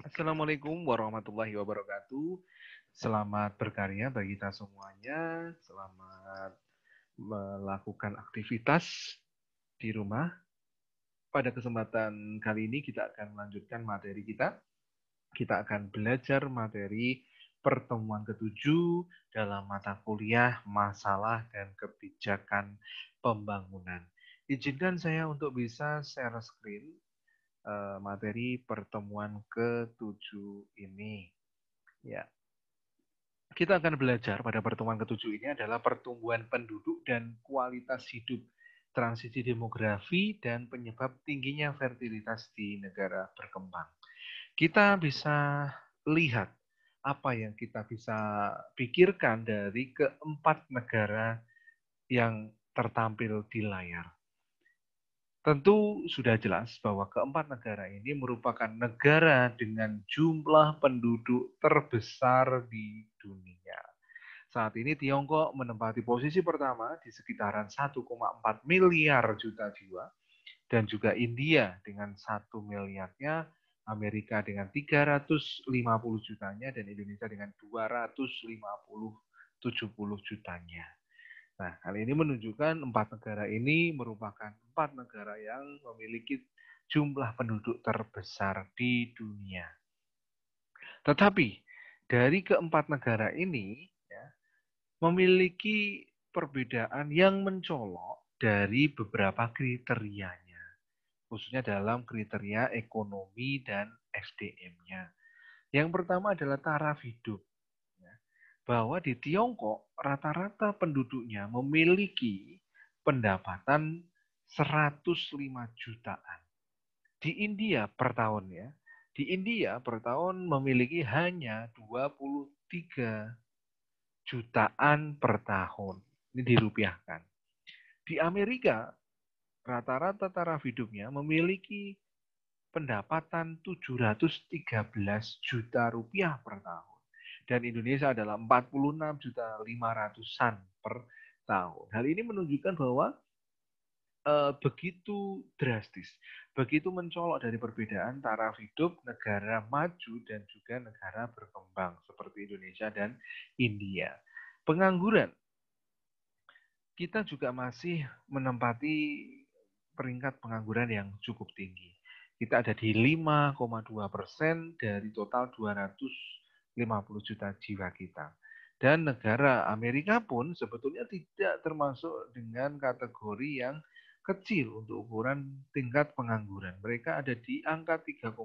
Assalamualaikum warahmatullahi wabarakatuh. Selamat berkarya bagi kita semuanya. Selamat melakukan aktivitas di rumah. Pada kesempatan kali ini kita akan melanjutkan materi kita. Kita akan belajar materi pertemuan ketujuh dalam mata kuliah masalah dan kebijakan pembangunan. Izinkan saya untuk bisa share screen materi pertemuan ketujuh ini. Ya, kita akan belajar pada pertemuan ketujuh ini adalah pertumbuhan penduduk dan kualitas hidup, transisi demografi, dan penyebab tingginya fertilitas di negara berkembang. Kita bisa lihat apa yang kita bisa pikirkan dari keempat negara yang tertampil di layar. Tentu sudah jelas bahwa keempat negara ini merupakan negara dengan jumlah penduduk terbesar di dunia. Saat ini Tiongkok menempati posisi pertama di sekitaran 1,4 miliar juta jiwa, dan juga India dengan 1 miliarnya, Amerika dengan 350 jutanya, dan Indonesia dengan 250-70 jutanya. Nah, hal ini menunjukkan empat negara ini merupakan empat negara yang memiliki jumlah penduduk terbesar di dunia. Tetapi dari keempat negara ini ya, memiliki perbedaan yang mencolok dari beberapa kriterianya, khususnya dalam kriteria ekonomi dan SDM-nya. Yang pertama adalah taraf hidup. Bahwa di Tiongkok rata-rata penduduknya memiliki pendapatan 105 jutaan. Di India per tahun ya, di India per tahun memiliki hanya 23 jutaan per tahun. Ini dirupiahkan. Di Amerika rata-rata taraf hidupnya memiliki pendapatan 713 juta rupiah per tahun. Dan Indonesia adalah 46 juta 500-an per tahun. Hal ini menunjukkan bahwa begitu drastis, begitu mencolok dari perbedaan taraf hidup negara maju dan juga negara berkembang seperti Indonesia dan India. Pengangguran, kita juga masih menempati peringkat pengangguran yang cukup tinggi. Kita ada di 5,2% dari total 250 juta jiwa kita. Dan negara Amerika pun sebetulnya tidak termasuk dengan kategori yang kecil untuk ukuran tingkat pengangguran. Mereka ada di angka 3,7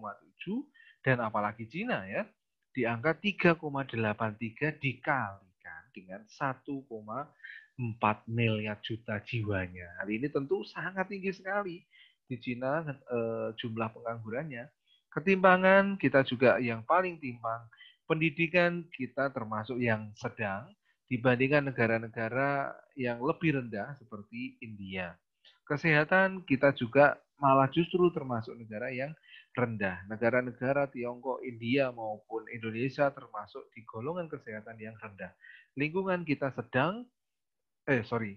dan apalagi Cina ya, di angka 3,83 dikalikan dengan 1,4 miliar juta jiwanya. Hal ini tentu sangat tinggi sekali di Cina jumlah penganggurannya. Ketimpangan kita juga yang paling timpang. Pendidikan kita termasuk yang sedang dibandingkan negara-negara yang lebih rendah seperti India. Kesehatan kita juga malah justru termasuk negara yang rendah. Negara-negara Tiongkok, India maupun Indonesia termasuk di golongan kesehatan yang rendah. Lingkungan kita sedang,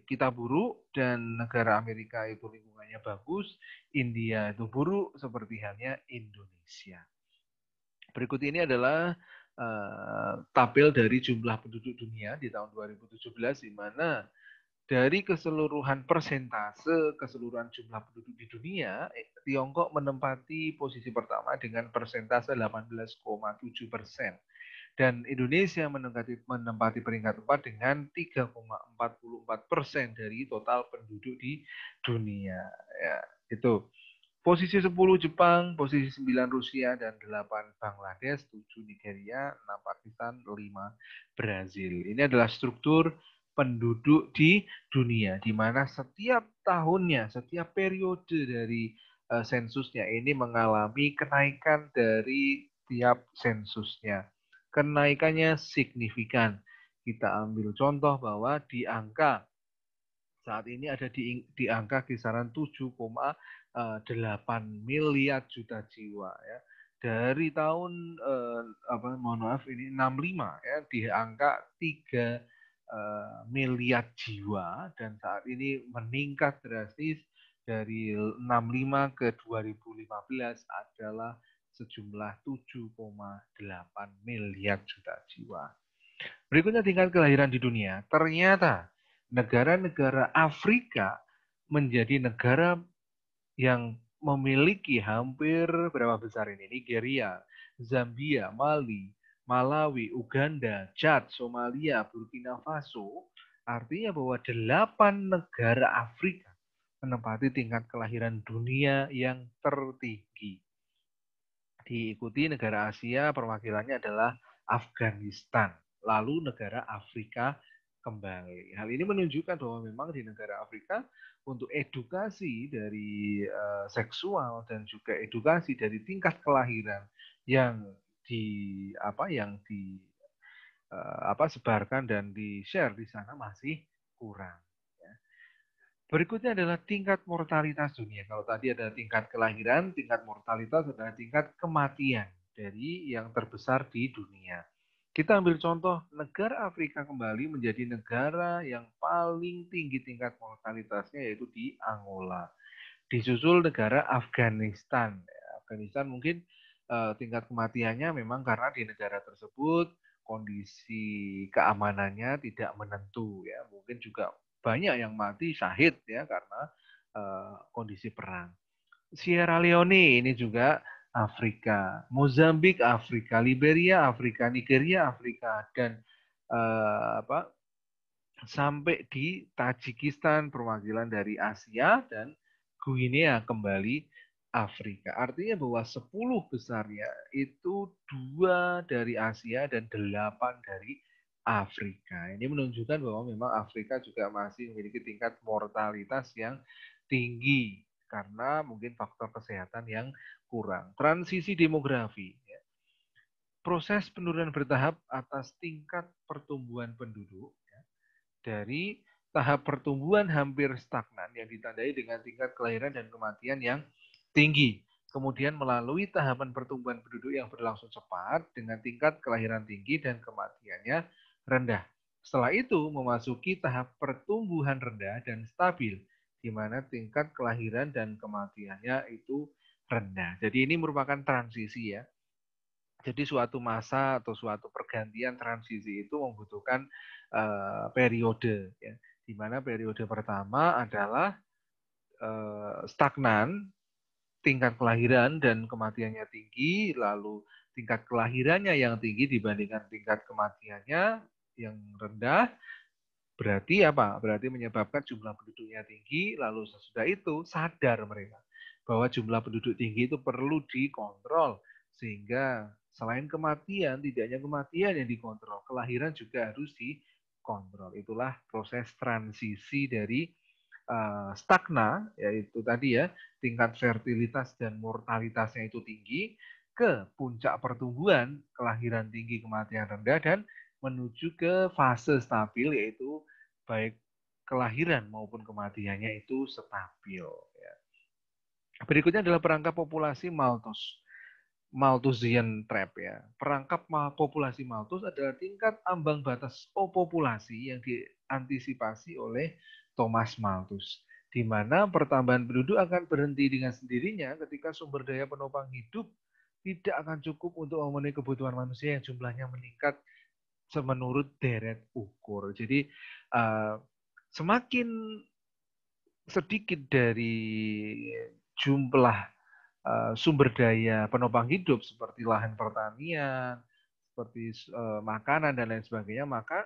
kita buruk, dan negara Amerika itu lingkungannya bagus, India itu buruk seperti halnya Indonesia. Berikut ini adalah tabel dari jumlah penduduk dunia di tahun 2017, di mana dari keseluruhan persentase keseluruhan jumlah penduduk di dunia, Tiongkok menempati posisi pertama dengan persentase 18,7%. Dan Indonesia menempati peringkat 4 dengan 3,44% dari total penduduk di dunia. Ya, itu. Posisi 10 Jepang, posisi 9 Rusia, dan 8 Bangladesh, 7 Nigeria, 6 Pakistan, 5 Brazil. Ini adalah struktur penduduk di dunia, di mana setiap tahunnya, setiap periode dari sensusnya ini mengalami kenaikan dari tiap sensusnya. Kenaikannya signifikan. Kita ambil contoh bahwa di angka saat ini ada di angka kisaran 7,8 miliar juta jiwa ya. Dari tahun mohon maaf ini 65 ya, di angka 3 miliar jiwa, dan saat ini meningkat drastis dari 65 ke 2015 adalah sejumlah 7,8 miliar juta jiwa. Berikutnya tingkat kelahiran di dunia. Ternyata negara-negara Afrika menjadi negara yang memiliki hampir berapa besar ini? Nigeria, Zambia, Mali, Malawi, Uganda, Chad, Somalia, Burkina Faso. Artinya bahwa 8 negara Afrika menempati tingkat kelahiran dunia yang tertinggi. Diikuti negara Asia, perwakilannya adalah Afghanistan. Lalu negara Afrika kembali. Hal ini menunjukkan bahwa memang di negara Afrika untuk edukasi dari seksual dan juga edukasi dari tingkat kelahiran yang sebarkan dan di-share di sana masih kurang. Berikutnya adalah tingkat mortalitas dunia. Kalau tadi ada tingkat kelahiran, tingkat mortalitas adalah tingkat kematian dari yang terbesar di dunia. Kita ambil contoh negara Afrika kembali menjadi negara yang paling tinggi tingkat mortalitasnya yaitu di Angola. Disusul negara Afghanistan. Afghanistan mungkin tingkat kematiannya memang karena di negara tersebut kondisi keamanannya tidak menentu ya. Mungkin juga banyak yang mati syahid ya karena kondisi perang. Sierra Leone ini juga Afrika, Mozambik Afrika, Liberia Afrika, Nigeria Afrika dan sampai di Tajikistan perwakilan dari Asia dan Guinea kembali Afrika. Artinya bahwa 10 besarnya itu 2 dari Asia dan 8 dari Afrika. Ini menunjukkan bahwa memang Afrika juga masih memiliki tingkat mortalitas yang tinggi karena mungkin faktor kesehatan yang kurang. Transisi demografi. Proses penurunan bertahap atas tingkat pertumbuhan penduduk dari tahap pertumbuhan hampir stagnan yang ditandai dengan tingkat kelahiran dan kematian yang tinggi. Kemudian melalui tahapan pertumbuhan penduduk yang berlangsung cepat dengan tingkat kelahiran tinggi dan kematiannya rendah. Setelah itu memasuki tahap pertumbuhan rendah dan stabil, di mana tingkat kelahiran dan kematiannya itu rendah. Jadi ini merupakan transisi ya. Jadi suatu masa atau suatu pergantian transisi itu membutuhkan periode, ya. Di mana periode pertama adalah stagnan, tingkat kelahiran dan kematiannya tinggi, lalu tingkat kelahirannya yang tinggi dibandingkan tingkat kematiannya yang rendah, berarti apa? Berarti menyebabkan jumlah penduduknya tinggi, lalu sesudah itu sadar mereka bahwa jumlah penduduk tinggi itu perlu dikontrol, sehingga selain kematian, tidak hanya kematian yang dikontrol, kelahiran juga harus dikontrol. Itulah proses transisi dari stagna, yaitu tadi ya, tingkat fertilitas dan mortalitasnya itu tinggi, ke puncak pertumbuhan, kelahiran tinggi, kematian rendah, dan menuju ke fase stabil, yaitu baik kelahiran maupun kematiannya itu stabil. Ya. Berikutnya adalah perangkap populasi Malthusian Trap ya. Perangkap populasi Malthus adalah tingkat ambang batas populasi yang diantisipasi oleh Thomas Malthus, di mana pertambahan penduduk akan berhenti dengan sendirinya ketika sumber daya penopang hidup tidak akan cukup untuk memenuhi kebutuhan manusia yang jumlahnya meningkat menurut deret ukur. Jadi semakin sedikit dari jumlah sumber daya penopang hidup seperti lahan pertanian, seperti makanan dan lain sebagainya, maka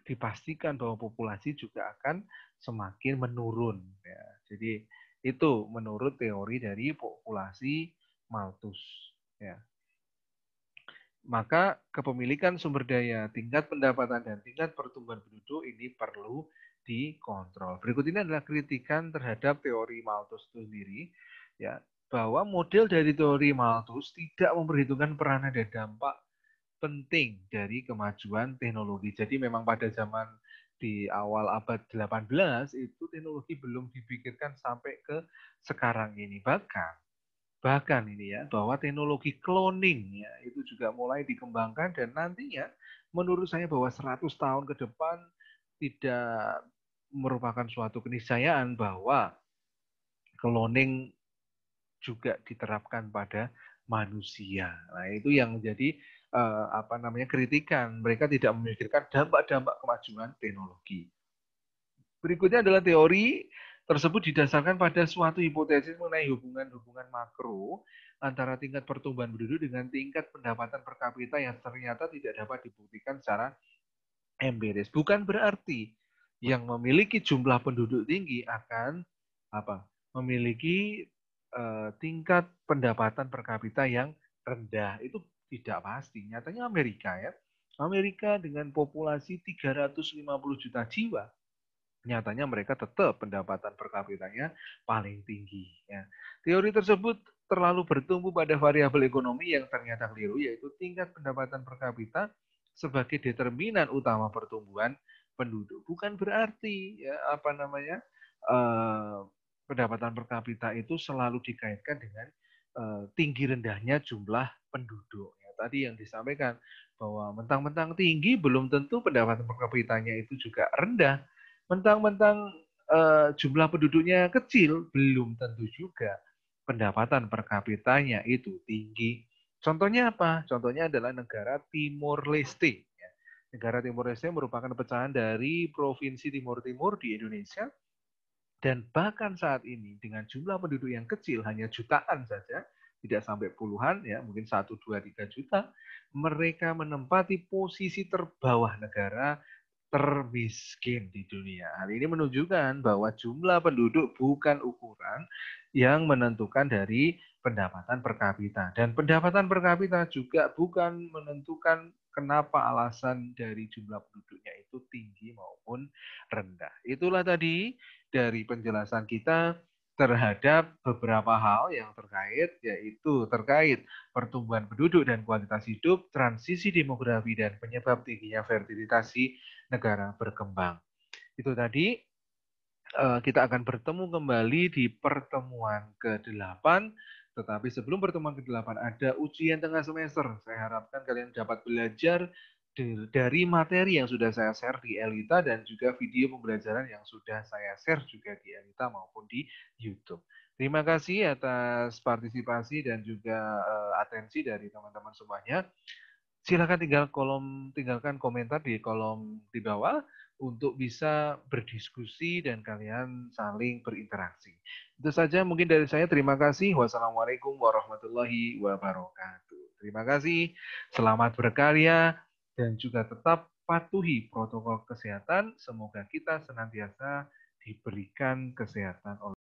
dipastikan bahwa populasi juga akan semakin menurun. Ya. Jadi itu menurut teori dari populasi Malthus. Ya. Maka kepemilikan sumber daya, tingkat pendapatan, dan tingkat pertumbuhan penduduk ini perlu dikontrol. Berikut ini adalah kritikan terhadap teori Malthus itu sendiri, ya, bahwa model dari teori Malthus tidak memperhitungkan peranan dan dampak penting dari kemajuan teknologi. Jadi memang pada zaman di awal abad 18 itu teknologi belum dipikirkan sampai ke sekarang ini. Bahkan ini ya, bahwa teknologi cloning ya, itu juga mulai dikembangkan dan nantinya menurut saya bahwa 100 tahun ke depan tidak merupakan suatu keniscayaan bahwa cloning juga diterapkan pada manusia. Nah, itu yang menjadi kritikan. Mereka tidak memikirkan dampak-dampak kemajuan teknologi. Berikutnya adalah teori tersebut didasarkan pada suatu hipotesis mengenai hubungan-hubungan makro antara tingkat pertumbuhan penduduk dengan tingkat pendapatan per kapita yang ternyata tidak dapat dibuktikan secara empiris. Bukan berarti yang memiliki jumlah penduduk tinggi akan memiliki tingkat pendapatan per kapita yang rendah. Itu tidak pasti. Nyatanya Amerika dengan populasi 350 juta jiwa, nyatanya mereka tetap pendapatan per kapitanya paling tinggi. Ya. Teori tersebut terlalu bertumpu pada variabel ekonomi yang ternyata keliru, yaitu tingkat pendapatan per kapita sebagai determinan utama pertumbuhan penduduk. Bukan berarti pendapatan per kapita itu selalu dikaitkan dengan tinggi rendahnya jumlah penduduk. Ya, tadi yang disampaikan bahwa mentang-mentang tinggi belum tentu pendapatan per kapitanya itu juga rendah. Mentang-mentang jumlah penduduknya kecil, belum tentu juga pendapatan per kapitanya itu tinggi. Contohnya apa? Contohnya adalah negara Timor Leste. Negara Timor Leste merupakan pecahan dari Provinsi Timur Timur di Indonesia. Dan bahkan saat ini dengan jumlah penduduk yang kecil, hanya jutaan saja, tidak sampai puluhan, ya mungkin 1, 2, 3 juta, mereka menempati posisi terbawah negara termiskin di dunia. Hal ini menunjukkan bahwa jumlah penduduk bukan ukuran yang menentukan dari pendapatan per kapita. Dan pendapatan per kapita juga bukan menentukan kenapa alasan dari jumlah penduduknya itu tinggi maupun rendah. Itulah tadi dari penjelasan kita terhadap beberapa hal yang terkait, yaitu terkait pertumbuhan penduduk dan kualitas hidup, transisi demografi, dan penyebab tingginya fertilitas negara berkembang. Itu tadi kita akan bertemu kembali di pertemuan ke-8. Tetapi sebelum pertemuan ke-8 ada ujian tengah semester. Saya harapkan kalian dapat belajar dari materi yang sudah saya share di Elita dan juga video pembelajaran yang sudah saya share juga di Elita maupun di YouTube. Terima kasih atas partisipasi dan juga atensi dari teman-teman semuanya. Silakan tinggalkan komentar di kolom di bawah untuk bisa berdiskusi dan kalian saling berinteraksi. Itu saja mungkin dari saya. Terima kasih. Wassalamualaikum warahmatullahi wabarakatuh. Terima kasih. Selamat berkarya dan juga tetap patuhi protokol kesehatan. Semoga kita senantiasa diberikan kesehatan oleh